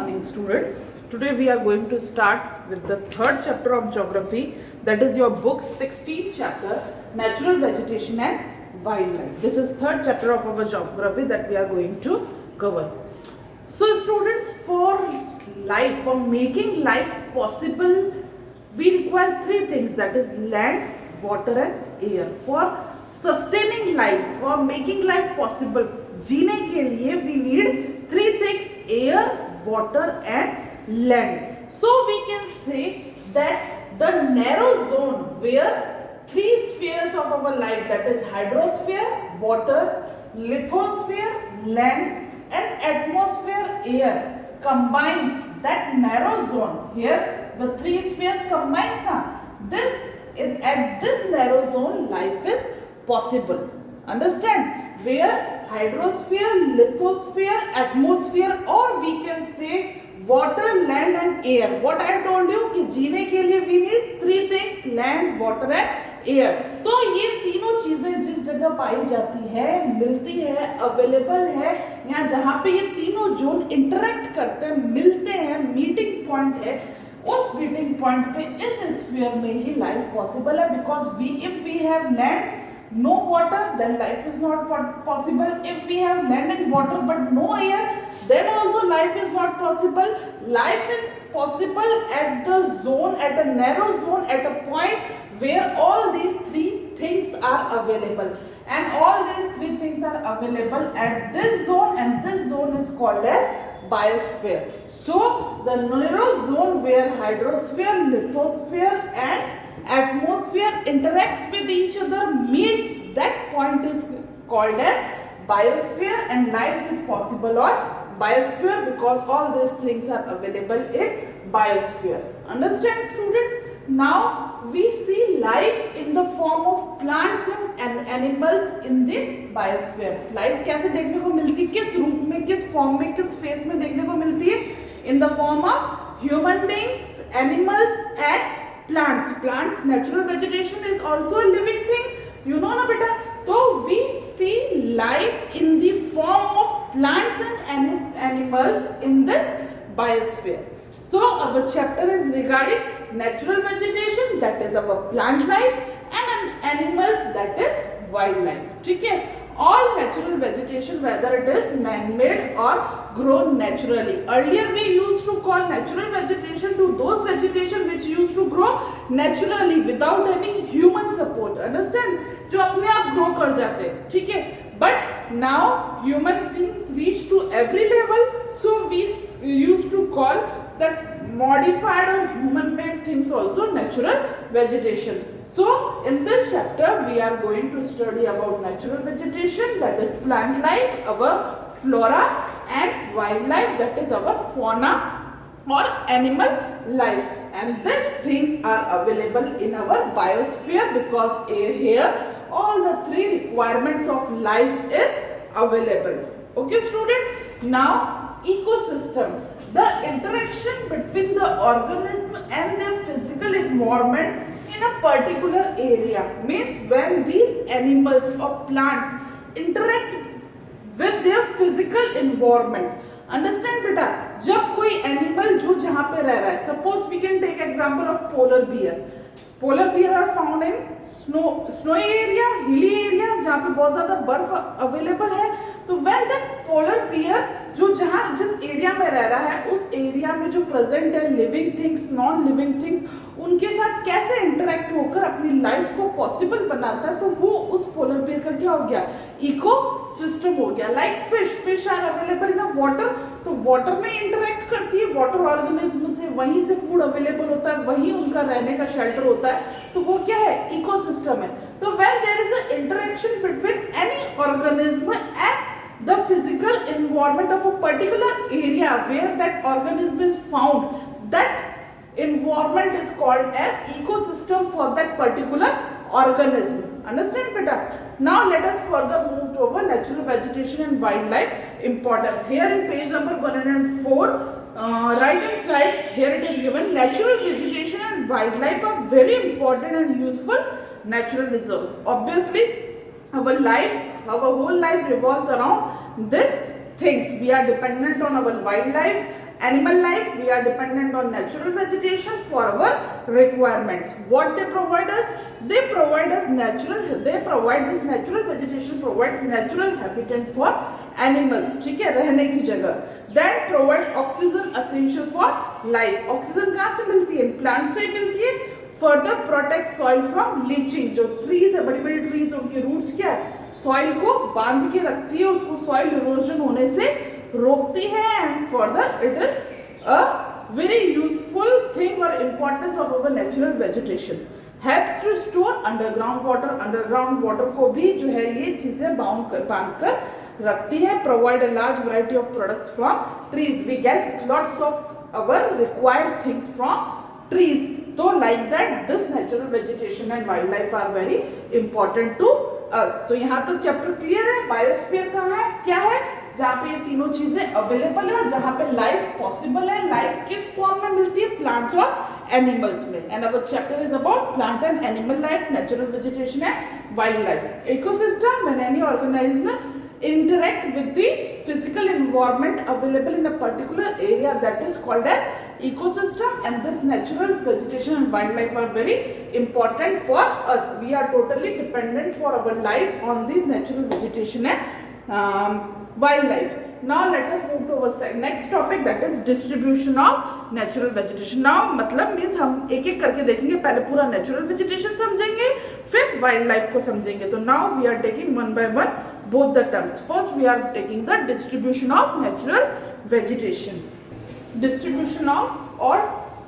morning, students. Today we are going to start with the third chapter of geography, that is your book 16 chapter, Natural Vegetation and Wildlife. This is third chapter of our geography that we are going to cover. So students, for life, for making life possible, we require three things, that is land, water and air. For sustaining life, for making life possible, जीने के लिए we need three things, air, water and land. So we can say that the narrow zone where three spheres of our life, that is hydrosphere, water, lithosphere, land and atmosphere, air, combines, that narrow zone, here the three spheres combines now. At this narrow zone life is possible. Understand? Where hydrosphere, lithosphere, atmosphere, or we can say water, land and air. What I told you कि जीने के लिए we need three things, land, water and air. तो ये तीनों चीजें जिस जगह पाई जाती है, मिलती है, अवेलेबल है, या जहाँ पे ये तीनों जोन इंटरेक्ट करते हैं, मिलते हैं, मीटिंग पॉइंट है, उस मीटिंग पॉइंट पे इस स्फीयर में ही लाइफ पॉसिबल है. Because if we have land, no water, then life is not possible. If we have land and water but no air, then also life is not possible. Life is possible at the zone, at a narrow zone, at a point where all these three things are available. And all these three things are available at this zone, and this zone is called as biosphere. So the narrow zone where hydrosphere, lithosphere and atmosphere interacts with each other, meets, that point is called as biosphere, and life is possible on biosphere because all these things are available in biosphere. Understand, students? Now we see life in the form of plants and animals in this biosphere. Life कैसे देखने को मिलती है, किस रूप में, किस form में, किस फेस में देखने को मिलती है? In the form of human beings, animals and plants. Natural vegetation is also a living thing, you know na beta. So we see life in the form of plants and animals in this biosphere. So our chapter is regarding natural vegetation, that is our plant life, and animals, that is wildlife. ठीक है? All natural vegetation, whether it is man-made or grown naturally. Earlier we used to call natural vegetation to those vegetation which used to grow naturally without any human support. Understand? जो अपने आप grow कर जाते हैं, ठीक है? But now human beings reach to every level, so we used to call that modified or human-made things also natural vegetation. So in this chapter we are going to study about natural vegetation, that is plant life, our flora, and wildlife, that is our fauna or animal life. And these things are available in our biosphere because here all the three requirements of life is available. Okay students, now ecosystem, the interaction between the organism and their physical environment in a particular area, means when these animals or plants interact with their physical environment. Understand beta? जब कोई animal जो जहाँ पे रह रहा है, suppose we can take example of polar bear. Polar bear are found in snowy area, hilly areas जहाँ पे बहुत ज़्यादा बर्फ available है. तो when the polar bear जो जहाँ जिस एरिया में रह रहा है, उस एरिया में जो प्रेजेंट है living things, non living things, उनके साथ कैसे इंटरेक्ट होकर अपनी लाइफ को पॉसिबल बनाता है, तो वो उस पोलर बियर का क्या हो गया, इको सिस्टम हो गया. Like fish are available in water, तो वाटर में इंटरेक्ट करती है, वाटर ऑर्गेनिज्म से, वहीं से फूड अवेलेबल होता है, वहीं उनका रहने का शेल्टर होता है, तो वो क्या है, इको सिस्टम है. तो when there is a interaction between any organism and the physical environment of a particular area where that organism is found, that environment is called as ecosystem for that particular organism. Understand beta? Now let us further move to our natural vegetation and wildlife importance. Here in page number 104, right hand side, here it is given, natural vegetation and wildlife are very important and useful natural resource. Obviously our life, our whole life revolves around these things. We are dependent on our wildlife, animal life, we are dependent on natural vegetation for our requirements. What they provide us? They provide us this natural vegetation provides natural habitat for animals, ठीक है, रहने की जगह. Then provide oxygen essential for life. Oxygen कहाँ से मिलती है? Plant से मिलती है. Further protect soil from leaching. जो ट्रीज है, बड़ी बड़ी ट्रीज, उनके रूट्स क्या है? सॉइल को बांध के रखती है, उसको सॉइल इरोजन होने से रोकती है. And further it is a very useful thing और importance of our natural vegetation. Helps to store underground water. Underground water को भी जो है ये चीजें बांध कर रखती है. Provide a large variety of products from trees. We get lots of our required things from trees. So like that this natural vegetation and wildlife are very important to us. तो यहाँ तो चैप्टर क्लियर है. Biosphere कहाँ है, क्या है? जहाँ पे ये तीनों चीजें अवेलेबल है और जहाँ पे लाइफ पॉसिबल है. लाइफ किस फॉर्म में मिलती है? प्लांट्स और एनिमल्स में. And our chapter is about plant and animal life, natural vegetation and wild life. Ecosystem, when any organism interact with the physical environment available in a particular area, that is called as ecosystem. And this natural vegetation and wildlife are very important for us. We are totally dependent for our life on this natural vegetation and wildlife. Now let us move to our next topic, that is distribution of natural vegetation. Now मतलब means हम एक एक करके देखेंगे. पहले पूरा natural vegetation समझेंगे, फिर wildlife को समझेंगे. तो now we are taking one by one both the terms. First we are taking the distribution of natural vegetation. Distribution of or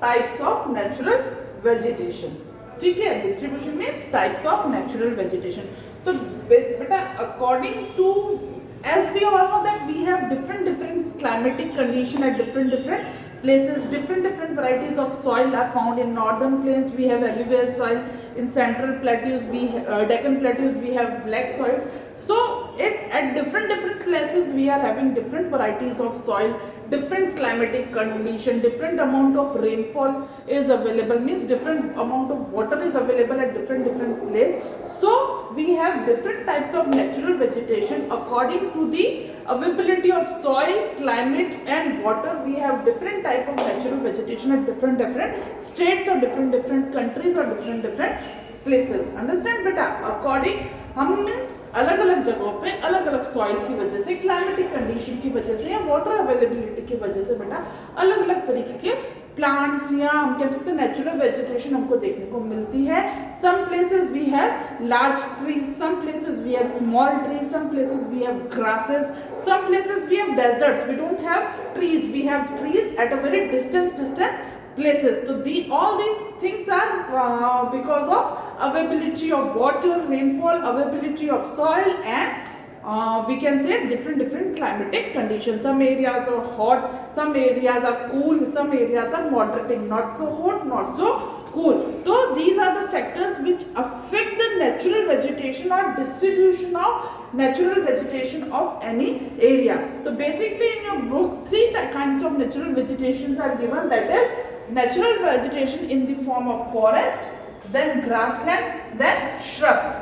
types of natural vegetation. ठीक है, distribution means types of natural vegetation. तो बेटा according to, as we all know that we have different climatic condition at different places. Different varieties of soil are found. In northern plains we have alluvial soil. In central plateaus Deccan plateaus we have black soils. So at different places we are having different varieties of soil, different climatic condition, different amount of rainfall is available, means different amount of water is available at different place. So we have different types of natural vegetation according to the availability of soil, climate and water. We have different type of natural vegetation at different states or different countries or different places. Understand बेटा? According हम means अलग अलग जगहों पे अलग अलग soil की वजह से, क्लाइमेटिक कंडीशन की वजह से या वाटर अवेलेबिलिटी की वजह से बेटा अलग अलग तरीके के प्लांट्स या हम कह सकते हैं नेचुरल वेजिटेशन हमको देखने को मिलती है. Some places we have large trees, some places we have small trees, some places we have grasses, some places we have deserts. We don't have trees, we have trees at a very distance places. So all these things are because of availability of water, rainfall, availability of soil and we can say different climatic conditions. Some areas are hot, some areas are cool, some areas are moderating, not so hot, not so cool. So these are the factors which affect the natural vegetation or distribution of natural vegetation of any area. So basically in your book 3 kinds of natural vegetations are given, that is natural vegetation in the form of forest, then grassland, then shrubs.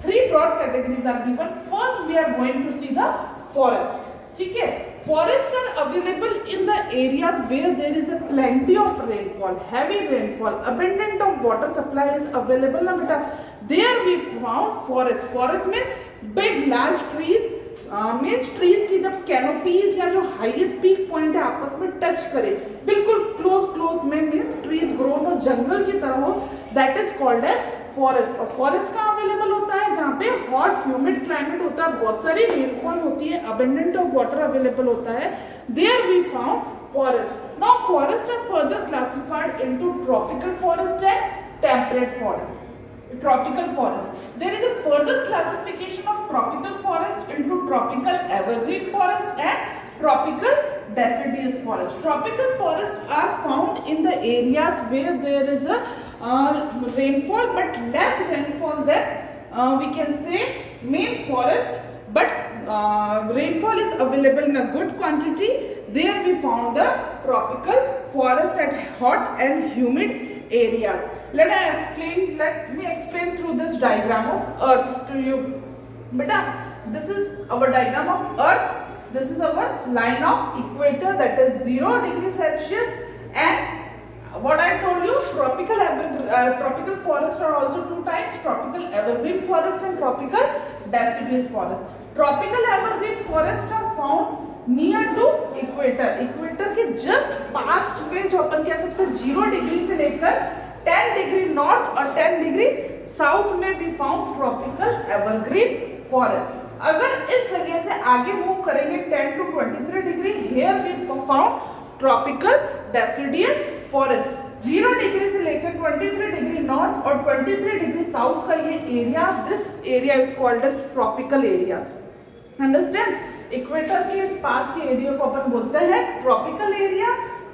3 broad categories are given. First we are going to see the forest. ठीक है, forests are available in the areas where there is a plenty of rainfall, heavy rainfall, abundant of water supply is available ना बेटा. There we found forest. Forest means big large trees, means trees की जब canopies या जो highest peak point है आपस में touch करे, बिल्कुल क्लोज में, मीन्स ट्रीज ग्रोन हो, जंगल की तरह हो, that is called as forest. और फॉरेस्ट कहाँ अवेलेबल होता है? जहाँ पे हॉट ह्यूमिड क्लाइमेट होता है, बहुत सारी रेनफॉल होती है, अबंडेंट ऑफ वाटर अवेलेबल होता है. There we found forest. Now forest are further classified into tropical forest and temperate forest. Tropical forest. There is a further classification of tropical forest into tropical evergreen forest and tropical deciduous forest. Tropical forests are found in the areas where there is a rainfall but less rainfall than we can say main forest, but rainfall is available in a good quantity. There we found the tropical forest at hot and humid areas. Let me explain through this diagram of earth to you. Beta, this is our diagram of earth. This is our line of equator, that is 0 degree Celsius. And what I told you, tropical forests are also two types: tropical evergreen forest and tropical deciduous forest. Tropical evergreen forest are found near to equator, equator के just past में, जो अपन कह सकते हैं 0 degree से लेकर 10 degree north और 10 degree south में भी फाउंड ट्रॉपिकल एवरग्रीन फॉरेस्ट. अगर इस जगह से आगे मूव करेंगे 10 to 23 degree, here we found tropical deciduous forest. 0 degree से लेकर 23 डिग्री नॉर्थ और 23 डिग्री साउथ का ये area, this area is called as tropical areas. Understand? Equator के इस पास के एरिया को अपन बोलते हैं ट्रॉपिकल एरिया.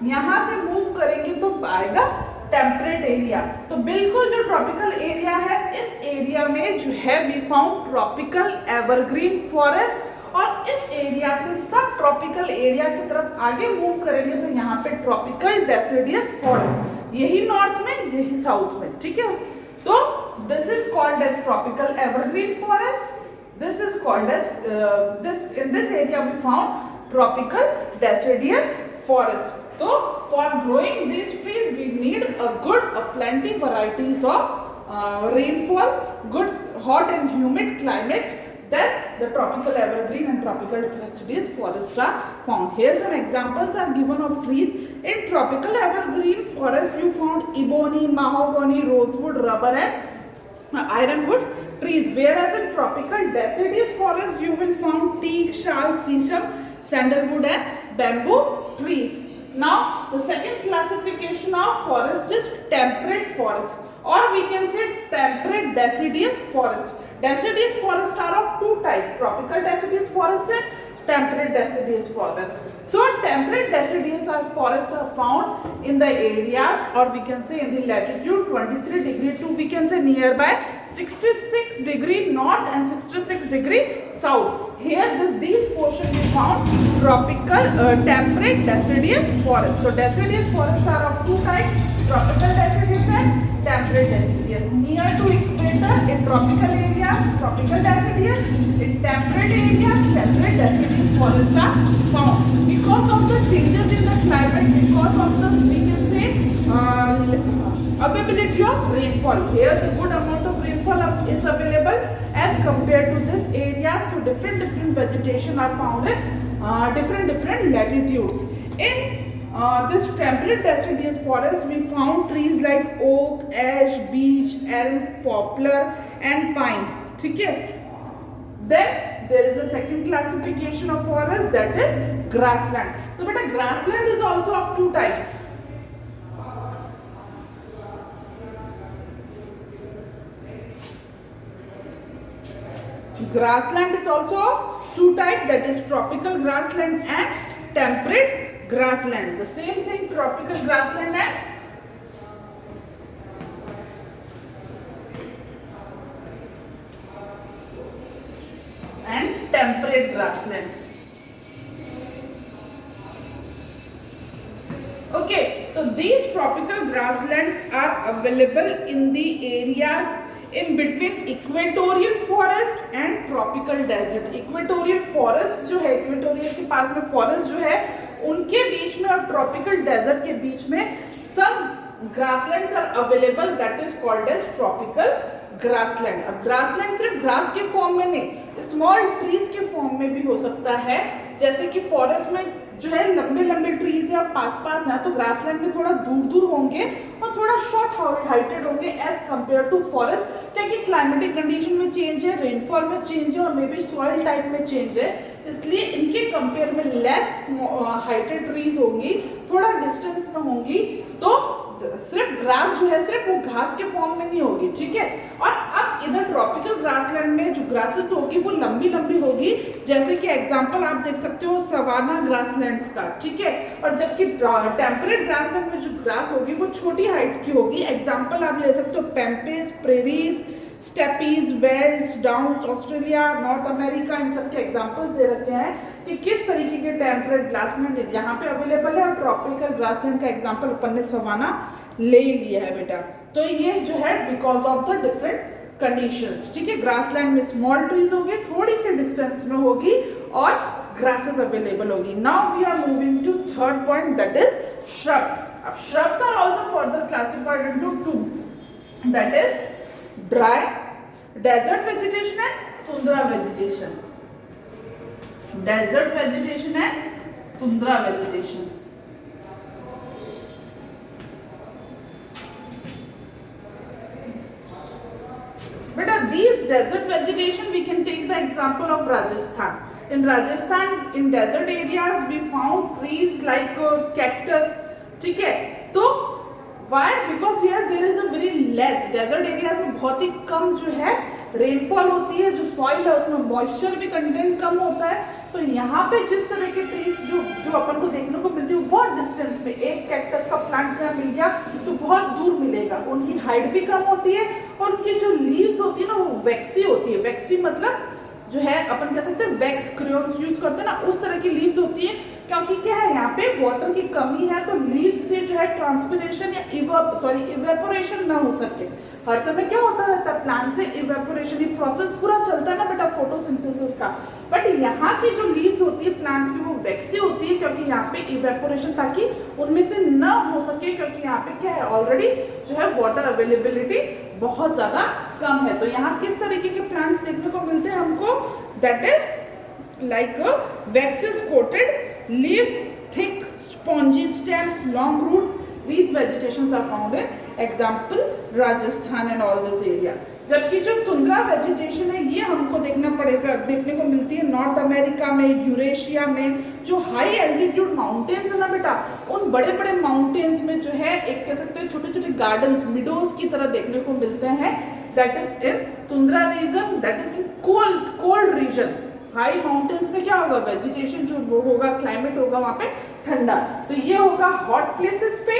यहां से मूव करेंगे तो आएगा टेम्परेट एरिया. तो बिल्कुल जो ट्रॉपिकल एरिया है, इस एरिया में जो है we found tropical evergreen forest. और इस एरिया से सब ट्रॉपिकल एरिया की तरफ आगे मूव करेंगे तो यहाँ पे ट्रॉपिकल डेसिडियस फॉरेस्ट, यही नॉर्थ में, यही साउथ में. ठीक है, तो this is called as tropical evergreen forest. This is called as in this area we found tropical deciduous forest. So for growing these trees we need plenty varieties of rainfall, good hot and humid climate. Then the tropical evergreen and tropical deciduous forests are found. Here some examples are given of trees. In tropical evergreen forest you found ebony, mahogany, rosewood, rubber and ironwood trees, whereas in tropical deciduous forest you will find teak, shal, sisam, sandalwood and bamboo trees. Now the second classification of forest is temperate forest, or we can say temperate deciduous forest. Deciduous forest are of two types: tropical deciduous forest and temperate deciduous forest. So temperate deciduous forests are found in the areas, or we can say in the latitude 23 degree to we can say nearby 66 degree north and 66 degree south. Here these portions we found tropical temperate deciduous forest. So deciduous forests are of two types: tropical deciduous and temperate deciduous. Near to equator in tropical areas, tropical deciduous; in temperate areas, temperate deciduous forests are found. Because of the changes in the climate, because of the we can say availability of rainfall, here the good amount of rainfall is available as compared to this area. So different vegetation are found in different latitudes. In this temperate deciduous forest we found trees like oak, ash, beech, elm, poplar and pine. ठीक है. Then there is a second classification of forest, that is grassland. So beta grassland is also of two types. Grassland is also of two types, that is tropical grassland and temperate grassland. The same thing, tropical grassland and temperate grassland. Okay, so these tropical grasslands are available in the areas in between equatorial forest and tropical desert. Equatorial forest जो है, equatorial के पास में forest जो है, उनके बीच में और tropical desert के बीच में some grasslands are available, that is called as tropical grassland. अब grassland सिर्फ grass के फॉर्म में नहीं, स्मॉल ट्रीज के फॉर्म में भी हो सकता है. जैसे कि फॉरेस्ट में जो है लंबे लंबे ट्रीज या पास हैं, तो ग्रासलैंड में थोड़ा दूर दूर होंगे और थोड़ा शॉर्ट हाइटेड होंगे एज कंपेयर टू फॉरेस्ट. क्या कि क्लाइमेटिक कंडीशन में चेंज है, रेनफॉल में चेंज है और मे बी सॉइल टाइप में चेंज है, इसलिए इनके कंपेयर में लेस हाइटेड ट्रीज होंगी, थोड़ा डिस्टेंस में होंगी. तो सिर्फ ग्रास जो है सिर्फ वो घास के फॉर्म में नहीं होगी. ठीक है. और अब इधर ट्रॉपिकल ग्रासलैंड में जो ग्रासेस होगी वो लंबी लंबी होगी, जैसे कि एग्जांपल आप देख सकते हो सवाना ग्रासलैंड्स का. ठीक है. और जबकि टेम्परेट ग्रासलैंड में जो ग्रास होगी वो छोटी हाइट की होगी. एग्जांपल आप ले सकते हो Pampas, prairies, steppes, velds, downs, Australia, North America, इन सब के एग्जांपल्स दे रखे हैं कि किस तरीके के टेम्परेट ग्रासलैंड यहाँ पे अवेलेबल है. और ट्रॉपिकल ग्रासलैंड का एग्जांपल अपन ने सवाना ले लिया है बेटा. तो ये जो है because of the different conditions. ठीक है. ग्रासलैंड में स्मॉल ट्रीज होंगे, थोड़ी सी डिस्टेंस में होगी, और ग्रासेस अवेलेबल होगी. Now we are moving to third point, that is shrubs. अब shrubs are also further classified into two, that is dry desert vegetation and tundra vegetation. Desert vegetation and tundra vegetation. But these desert vegetation, we can take the example of Rajasthan. In Rajasthan, in desert areas, we found trees like cactus. ठीक है, तो why? Because here there is a very less, desert areas में बहुत ही कम जो है rainfall होती है, जो सॉइल है उसमें मॉइस्चर भी कंटेंट कम होता है. तो यहाँ पे जिस तरह के ट्रीज जो अपन को देखने को मिलती है बहुत डिस्टेंस पे, एक कैक्टस का प्लांट यहाँ मिल गया तो बहुत दूर मिलेगा. उनकी हाइट भी कम होती है और उनकी जो लीव्स होती है ना वो वैक्सी होती है. वैक्सी मतलब जो है अपन कह सकते हैं वैक्स क्रेयॉन्स यूज करते हैं ना, उस तरह की लीव्स होती है. क्योंकि क्या है यहाँ पे वाटर की कमी है तो लीव्स से जो है ट्रांसपिरेशन या इवेपोरेशन ना हो सके. हर समय क्या होता रहता है प्लांट से इवेपोरेशन, ये प्रोसेस पूरा चलता है ना बेटा फोटोसिंथेसिस का. बट यहाँ की जो लीव्स होती है प्लांट्स की वो वैक्सी होती है क्योंकि यहाँ पे इवेपोरेशन ताकि उनमें से न हो सके, क्योंकि यहाँ पे क्या है ऑलरेडी जो है वाटर अवेलेबिलिटी बहुत ज्यादा कम है. तो यहाँ किस तरीके के प्लांट्स देखने को मिलते हैं हमको, that is like waxes coated leaves, thick spongy stems, long roots. These vegetations are found in example Rajasthan and all this area. जबकि जो तुंद्रा वेजिटेशन है ये हमको देखने को मिलती है नॉर्थ अमेरिका में, यूरेशिया में. जो हाई एल्टीट्यूड माउंटेन्स है ना बेटा, उन बड़े बड़े माउंटेन्स में जो है एक कह सकते हैं छोटे छोटे गार्डन्स मिडोज की तरह देखने को मिलते हैं. That is in tundra region, that is in cold region. High mountains में क्या होगा वेजिटेशन जो वो होगा, क्लाइमेट होगा वहां पे ठंडा. तो ये होगा हॉट प्लेसेस पे.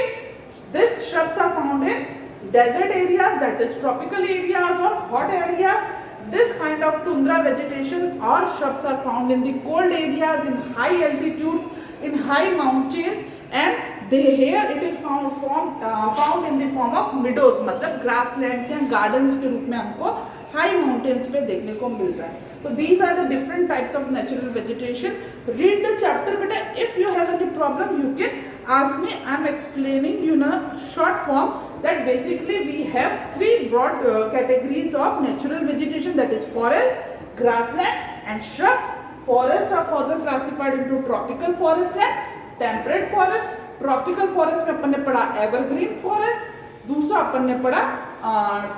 This shrubs are found in desert areas, that is tropical areas or hot areas. This kind of tundra vegetation or shrubs are found in the cold areas, in high altitudes, in high mountains, and here it is found in the form of meadows, मतलब grasslands या gardens के रूप में हमको high mountains पे देखने को मिलता है. So these are the different types of natural vegetation. Read the chapter, beta. If you have any problem, you can ask me. I am explaining you in a short form that basically we have three broad categories of natural vegetation, that is forest, grassland and shrubs. Forest are further classified into tropical forest and temperate forest. Tropical forest में अपन ने पढ़ा evergreen forest, दूसरा अपन ने पढ़ा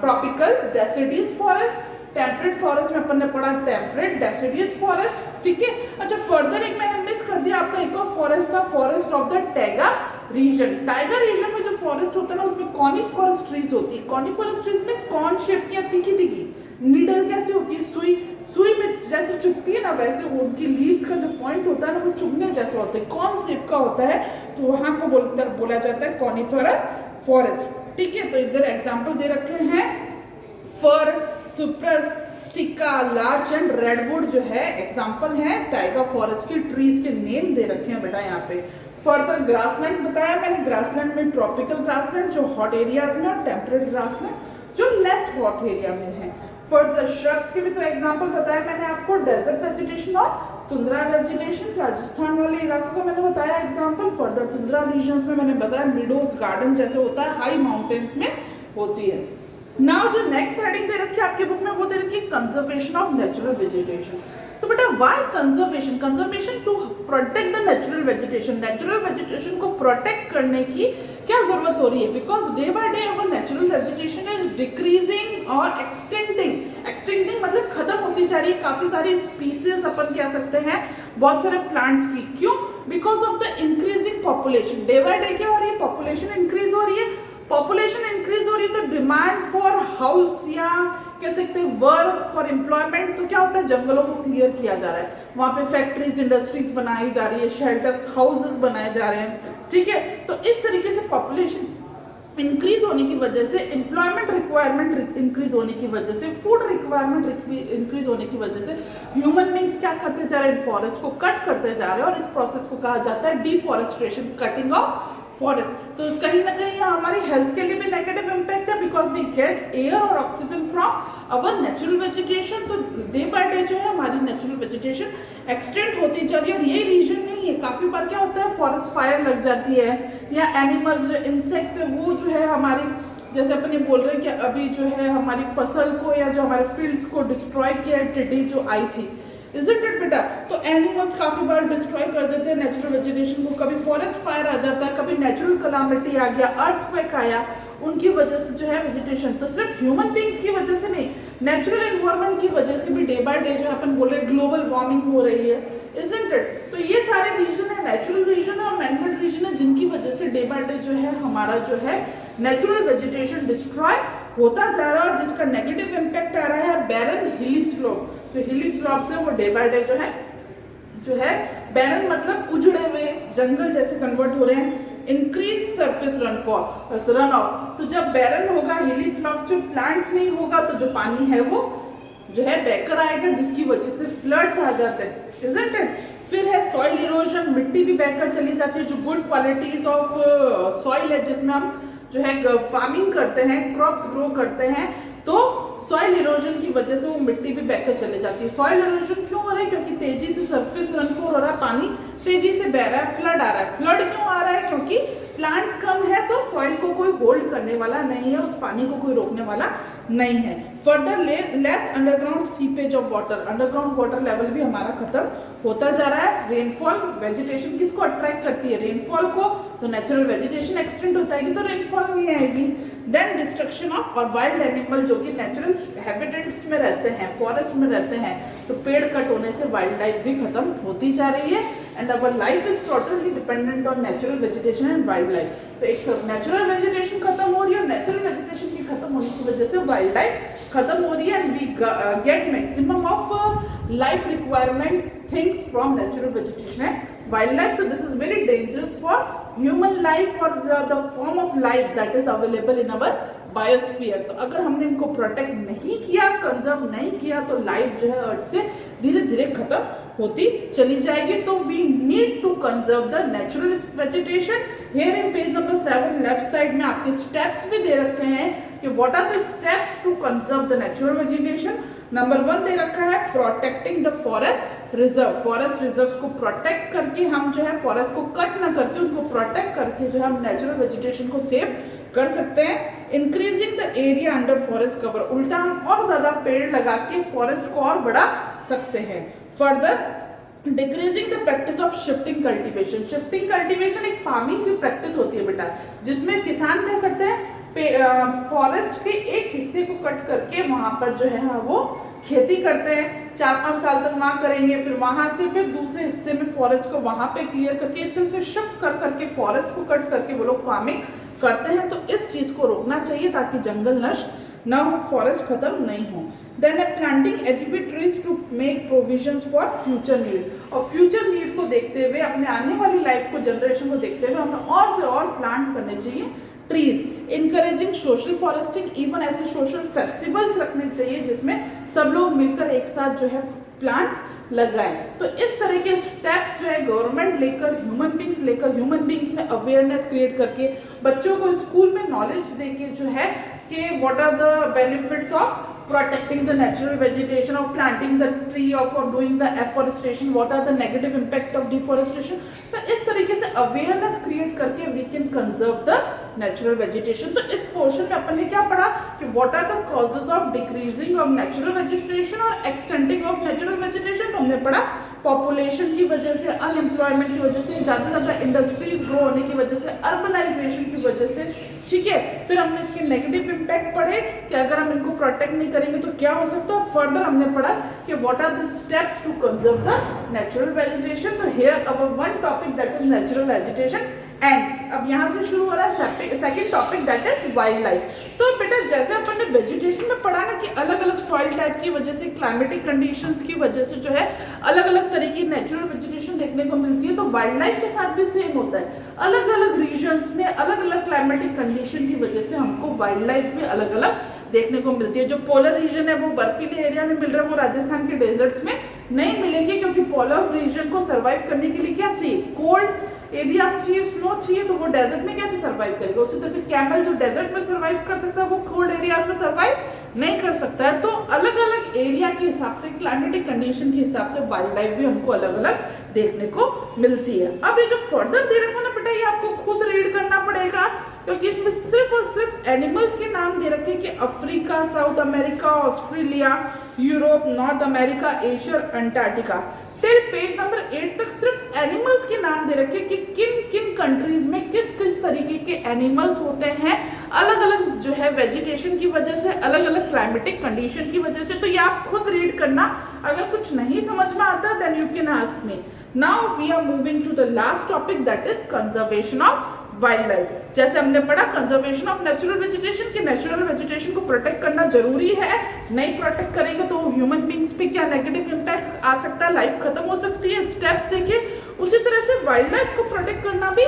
tropical deciduous forest. Temperate forest में अपन ने पढ़ा temperate deciduous forest. ठीक है, अच्छा फर्दर एक मैंने मिस कर दिया, आपका एक और फॉरेस्ट था, forest of the taiga region. Tiger region में जो फॉरेस्ट होता है ना उसमें कॉनिफरस ट्रीज होती है. कॉनिफरस ट्रीज में कॉर्न शेप की तिखी तिखी नीडल कैसी होती है, सुई में जैसे चुभती है ना वैसे उनकी लीव्स का जो पॉइंट होता है ना वो चुभने जैसा होता है, कॉर्न शेप का होता है. तो वहां को बोला जाता है कॉनिफरस फॉरेस्ट. ठीक है, तो इधर एग्जाम्पल दे रखे हैं फर, सुप्रस, स्टिका, लार्च एंड रेडवुड जो है एग्जाम्पल है टाइगर फॉरेस्ट के ट्रीज के नेम दे रखे हैं बेटा यहाँ पे. फर्दर ग्रासलैंड बताया मैंने, ग्रासलैंड में ट्रॉपिकल ग्रासलैंड जो हॉट एरियाज में और टेम्परेट ग्रासलैंड जो लेस हॉट एरिया में है. फर्दर श्रब्स के भी तो एग्जाम्पल बताया मैंने आपको, डेजर्ट वेजिटेशन और तुंद्रा वेजिटेशन. राजस्थान वाले इलाकों को मैंने बताया एग्जाम्पल. फर्दर तुंद्रा रीजन्स में मैंने बताया मिडोज गार्डन जैसे होता है, हाई माउंटेन्स में होती है. नाउ जो नेक्स्ट हेडिंग दे रखी है आपके बुक में वो दे रखी है कंजर्वेशन ऑफ नेचुरल वेजिटेशन. तो बेटा why conservation? Conservation to protect the natural vegetation. Natural vegetation को प्रोटेक्ट करने की क्या जरूरत हो रही है? Because day by day our natural vegetation is decreasing और एक्सटेंडिंग. एक्सटेंडिंग मतलब खत्म होती जा रही है. काफी सारी स्पीसीज अपन कह सकते हैं बहुत सारे प्लांट्स की. क्यों? Because of the increasing population. Day by day क्या हो रही है? पॉपुलेशन इंक्रीज हो रही है. पॉपुलेशन इंक्रीज हो रही है तो डिमांड फॉर हाउस या कह सकते हैं वर्क फॉर एम्प्लॉयमेंट, तो क्या होता है जंगलों को क्लियर किया जा रहा है. वहां पे फैक्ट्रीज इंडस्ट्रीज बनाई जा रही है, शेल्टर्स हाउसेस बनाए जा रहे हैं. ठीक है, तो इस तरीके से पॉपुलेशन इंक्रीज होने की वजह से, एम्प्लॉयमेंट रिक्वायरमेंट इंक्रीज होने की वजह से, फूड रिक्वायरमेंट इंक्रीज होने की वजह से ह्यूमन बींग्स क्या करते जा रहे हैं? फॉरेस्ट को कट करते जा रहे हैं और इस प्रोसेस को कहा जाता है डिफॉरेस्टेशन, कटिंग ऑफ फॉरेस्ट, तो कहीं ना कहीं हमारी हेल्थ के लिए भी नेगेटिव इम्पैक्ट है, बिकॉज वी गेट एयर और oxygen from our natural vegetation. तो डे बाय डे जो है हमारी नेचुरल वेजिटेशन एक्सटेंड होती जा रही है। और ये रीजन नहीं है, काफ़ी बार क्या होता है फॉरेस्ट फायर लग जाती है, या एनिमल्स जो इंसेक्ट्स है वो जो है हमारी, जैसे अपन ये बोल रहे हैं कि अभी जो है हमारी फसल को या जो हमारे फील्ड्स को डिस्ट्रॉय किया, टिड्डी जो आई थी, इजंट इट बेटा। तो एनिमल्स काफी बार डिस्ट्रॉय कर देते हैं नेचुरल वेजिटेशन को, कभी फॉरेस्ट फायर आ जाता है, कभी नेचुरल कलामिटी आ गया, अर्थक्वेक आया, उनकी वजह से जो है वेजिटेशन, तो सिर्फ ह्यूमन बींग्स की वजह से नहीं, नेचुरल एनवायरनमेंट की वजह से भी डे बाय डे जो है अपन बोल रहे हैं ग्लोबल वार्मिंग हो रही है, इजंट इट। तो ये सारे रीजन है, नेचुरल रीजन है और मैनमेड रीजन है, जिनकी वजह से डे बाय डे जो है हमारा जो है नेचुरल वेजिटेशन डिस्ट्रॉय होता जा रहा है, और जिसका नेगेटिव इम्पैक्ट आ रहा है बैरन हिली स्लोप। जो हिली स्लोप्स है वो डे बाय डे जो है बैरन मतलब उजड़े हुए जंगल जैसे कन्वर्ट हो रहे हैं। इंक्रीज सरफेस रन ऑफ, तो जब बैरन होगा, हिली स्लोप्स पे प्लांट्स नहीं होगा, तो जो पानी है वो जो है बहकर आएगा, जिसकी वजह से फ्लड्स आ जाते हैं, इजंट इट। फिर है सॉइल इरोजन, मिट्टी भी बहकर चली जाती है, जो गुड क्वालिटीज ऑफ सॉइल है जिसमें हम जो है फार्मिंग करते हैं, क्रॉप्स ग्रो करते हैं, तो सॉइल इरोजन की वजह से वो मिट्टी भी बहकर चले जाती है। सॉइल इरोजन क्यों हो रहा है? क्योंकि तेजी से सरफेस रनफॉल हो रहा है, पानी तेजी से बह रहा है, फ्लड आ रहा है। फ्लड क्यों आ रहा है? क्योंकि प्लांट्स कम है, तो सॉइल को कोई होल्ड करने वाला नहीं है, उस पानी को कोई रोकने वाला नहीं है। Further less underground seepage of water, underground water level भी हमारा खत्म होता जा रहा है। रेनफॉल, वेजिटेशन किसको अट्रैक्ट करती है? रेनफॉल को, तो नेचुरल वेजिटेशन एक्सटेंड हो जाएगी तो रेनफॉल नहीं आएगी। देन डिस्ट्रक्शन ऑफ और वाइल्ड एनिमल जो कि नेचुरल हैबिटेट्स में रहते हैं, फॉरेस्ट में रहते हैं, तो पेड़ कट होने से वाइल्ड लाइफ भी खत्म होती जा रही है। And our life is totally dependent on natural vegetation and wild life. तो एक तरफ नेचुरल वेजिटेशन खत्म हो रही है, नेचुरल वेजिटेशन की खत्म होने की वजह से वाइल्ड लाइफ खत्म हो रही है, and we get maximum of life requirement things from natural vegetation and wild life. तो this is very dangerous for human life और the form of life that is available in our biosphere. तो अगर हमने इनको protect नहीं किया, conserve नहीं किया, तो लाइफ जो है अर्थ से धीरे धीरे खत्म होती चली जाएगी। तो we need to conserve the natural vegetation. Here in page number 7 left side में आपके स्टेप्स भी दे रखे हैं कि what are the steps to conserve the natural vegetation. Number 1 दे रखा है protecting the forest reserve. Forest reserve को प्रोटेक्ट करके हम जो है फॉरेस्ट को कट ना करके उनको प्रोटेक्ट करके जो है हम नेचुरल वेजिटेशन को सेव कर सकते हैं। Increasing the area under forest cover, उल्टा हम और ज्यादा पेड़ लगा के फॉरेस्ट को और बढ़ा सकते हैं। Further decreasing the practice of shifting cultivation. Shifting cultivation एक फार्मिंग की प्रैक्टिस होती है बेटा, जिसमें किसान क्या करते हैं, फॉरेस्ट के एक हिस्से को कट करके वहां पर जो है वो खेती करते हैं। 4-5 साल तक वहां करेंगे, फिर वहां से फिर दूसरे हिस्से में फॉरेस्ट को वहां पे क्लियर करके इस तरह से शिफ्ट कर करके फॉरेस्ट को कट करके वो लोग फार्मिंग करते हैं। तो इस चीज को रोकना चाहिए ताकि जंगल नष्ट न हो, फॉरेस्ट खत्म नहीं हो। Then a planting edible trees to make provisions for future need. और फ्यूचर नीड को देखते हुए, अपने आने वाली लाइफ को, जनरेशन को देखते हुए हमें और से और प्लांट करने चाहिए trees. Encouraging social foresting, even ऐसे सोशल फेस्टिवल्स रखने चाहिए जिसमें सब लोग मिलकर एक साथ जो है प्लांट्स लगाएं। तो इस तरह के स्टेप्स जो है गवर्नमेंट लेकर, ह्यूमन बींग्स में अवेयरनेस क्रिएट करके, बच्चों को स्कूल में नॉलेज देके जो है कि what are the benefits of protecting the natural vegetation, or planting the tree, or for doing the afforestation, what are the negative impact of deforestation। तो इस तरीके से अवेयरनेस क्रिएट करके we can conserve the natural vegetation। तो इस portion में अपन ने क्या पढ़ा कि what are the causes of decreasing of natural vegetation और extending of natural vegetation। तो हमने पढ़ा पॉपुलेशन की वजह से, अनएम्प्लॉयमेंट की वजह से, ज़्यादा से ज़्यादा इंडस्ट्रीज ग्रो होने की वजह से, अर्बनाइजेशन की वजह से, ठीक है। फिर हमने इसके नेगेटिव इम्पैक्ट पढ़े कि अगर हम इनको प्रोटेक्ट नहीं करेंगे तो क्या हो सकता है। फर्दर हमने पढ़ा कि what are the steps to conserve the natural vegetation. तो here our one topic that is natural vegetation ends. अब यहाँ से शुरू हो रहा है second topic that is wild life. तो बेटा जैसे अपन ने वेजिटेशन में पढ़ा ना कि अलग अलग सॉइल टाइप की वजह से, क्लाइमेटिक कंडीशंस की वजह से जो है अलग अलग तरह की नेचुरल वेजिटेशन देखने को मिलती है, तो वाइल्ड लाइफ के साथ भी सेम होता है। अलग अलग रीजन्स में अलग अलग क्लाइमेटिक कंडीशन की वजह से हमको वाइल्ड लाइफ भी अलग अलग देखने को मिलती है। जो पोलर रीजन है वो बर्फीले एरिया में मिल रहा है, वो राजस्थान के डेजर्ट्स में नहीं मिलेंगे, क्योंकि पोलर रीजन को सर्वाइव करने के लिए क्या चाहिए, कोल्ड एरियाज चाहिए, स्नो चाहिए, तो वो डेजर्ट में कैसे सर्वाइव करेगा। उसी तरह से कैमल जो डेजर्ट में सर्वाइव कर सकता है वो कोल्ड एरियाज में सर्वाइव नहीं कर सकता है। तो अलग अलग एरिया के हिसाब से, क्लाइमेटिक कंडीशन के हिसाब से वाइल्ड लाइफ भी हमको अलग अलग देखने को मिलती है। अब ये जो फर्दर दे रखा ना बेटा, ये आपको खुद रीड करना पड़ेगा, क्योंकि इसमें सिर्फ और सिर्फ एनिमल्स के नाम दे रखे कि Africa, south America, Australia, Europe, north America, Asia, Antarctica. Till page number 8 तक सिर्फ एनिमल्स के नाम दे रखे कि किन किन कंट्रीज में किस किस तरीके के एनिमल्स होते हैं, अलग अलग जो है वेजिटेशन की वजह से, अलग अलग क्लाइमेटिक कंडीशन की वजह से। तो ये आप खुद रीड करना। अगर कुछ नहीं समझ में आता then you can ask me. Now we are moving to the last topic, that is conservation of wild life. जैसे हमने पढ़ा कंजर्वेशन ऑफ नेचुरल वेजिटेशन, कि नेचुरल वेजिटेशन को प्रोटेक्ट करना जरूरी है, नहीं प्रोटेक्ट करेंगे तो ह्यूमन बींग्स पे क्या नेगेटिव इम्पैक्ट आ सकता है, लाइफ खत्म हो सकती है। स्टेप्स देखिए। उसी तरह से वाइल्ड लाइफ को प्रोटेक्ट करना भी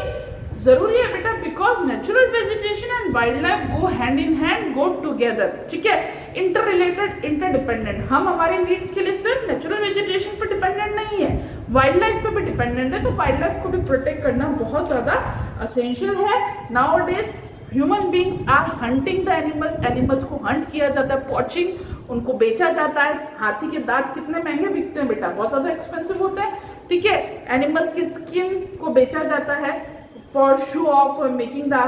जरूरी है बेटा, because natural vegetation and wild life go hand in hand, go together. ठीक है, इंटर रिलेटेड, इंटरडिपेंडेंट। हम हमारे नीड्स के लिए सिर्फ नेचुरल वेजिटेशन पे डिपेंडेंट नहीं है, वाइल्ड लाइफ पे भी डिपेंडेंट है। तो वाइल्ड लाइफ को भी प्रोटेक्ट करना बहुत ज्यादा असेंशियल है। Nowadays human beings are hunting the animals, animals को हंट किया जाता है, पॉचिंग, उनको बेचा जाता है। हाथी के दांत कितने महंगे बिकते हैं बेटा, बहुत ज्यादा एक्सपेंसिव होते हैं। ठीक है, एनिमल्स की स्किन को बेचा जाता है for show off making the,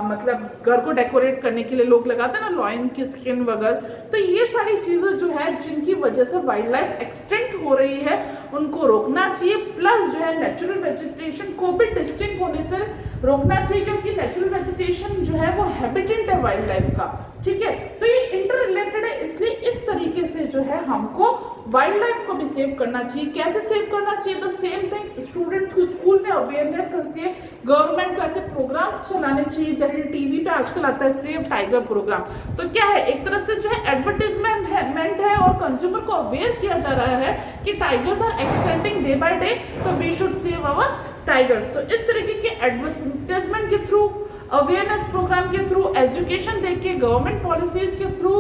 मतलब घर को डेकोरेट करने के लिए लोग लगाते हैं ना लॉयन की स्किन वगैरह। तो ये सारी चीजें जो है जिनकी वजह से वाइल्ड लाइफ एक्सटेंट हो रही है, उनको रोकना चाहिए। प्लस जो है नेचुरल वेजिटेशन को भी डिस्टिंक्ट होने से रोकना चाहिए, क्योंकि नेचुरल वेजिटेशन जो है वो हैबिटेट है वाइल्ड लाइफ का। ठीक है, तो ये इंटर रिलेटेड है, इसलिए इस तरीके से जो है हमको वाइल्ड लाइफ को भी सेव करना चाहिए। कैसे सेव करना चाहिए? द सेम थिंग स्टूडेंट्स को स्कूल में अवेयरनेस करती है, गवर्नमेंट को ऐसे प्रोग्राम्स चलाने चाहिए, जैसे टीवी पे आजकल आता है सेव टाइगर प्रोग्राम। तो क्या है, एक तरह से जो है एडवर्टाइजमेंट है और कंज्यूमर को अवेयर किया जा रहा है कि tigers are extending day by day, तो we should save our tigers. तो इस तरीके के एडवर्टाइजमेंट के थ्रू, अवेयरनेस प्रोग्राम के थ्रू, एजुकेशन देके, गवर्नमेंट पॉलिसीज के थ्रू,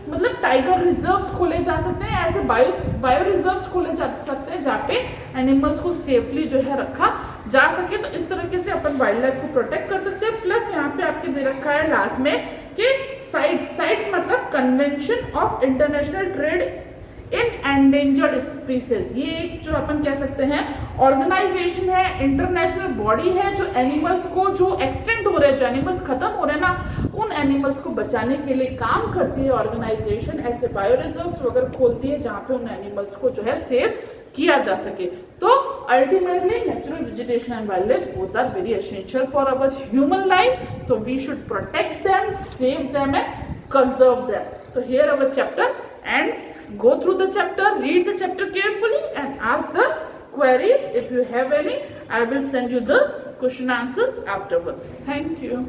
मतलब टाइगर रिजर्व्स खोले जा सकते हैं, ऐसे बायो रिजर्व्स खोले जा सकते हैं जहाँ पे एनिमल्स को सेफली जो है रखा जा सके। तो इस तरीके से अपन वाइल्ड लाइफ को प्रोटेक्ट कर सकते हैं। प्लस यहाँ पे आपके दे रखा है लास्ट में कि साइट्स मतलब convention of international trade in endangered species. ये एक जो अपन कह सकते हैं ऑर्गेनाइजेशन है, इंटरनेशनल बॉडी है, जो एनिमल्स को, जो एक्सटेंट हो रहे हैं, जो एनिमल्स खत्म हो रहे हैं ना, उन एनिमल्स को बचाने के लिए काम करती है ऑर्गेनाइजेशन। ऐसे बायो रिजर्व्स वगैरह खोलती है जहाँ पे उन एनिमल्स को जो है सेव किया जा सके। तो ultimately natural vegetation and wild life both are very essential for our human life, so we should protect them, save them and conserve them. So here our chapter ends. Go through the chapter, read the chapter carefully and ask the queries. If you have any, I will send you the question answers afterwards. Thank you.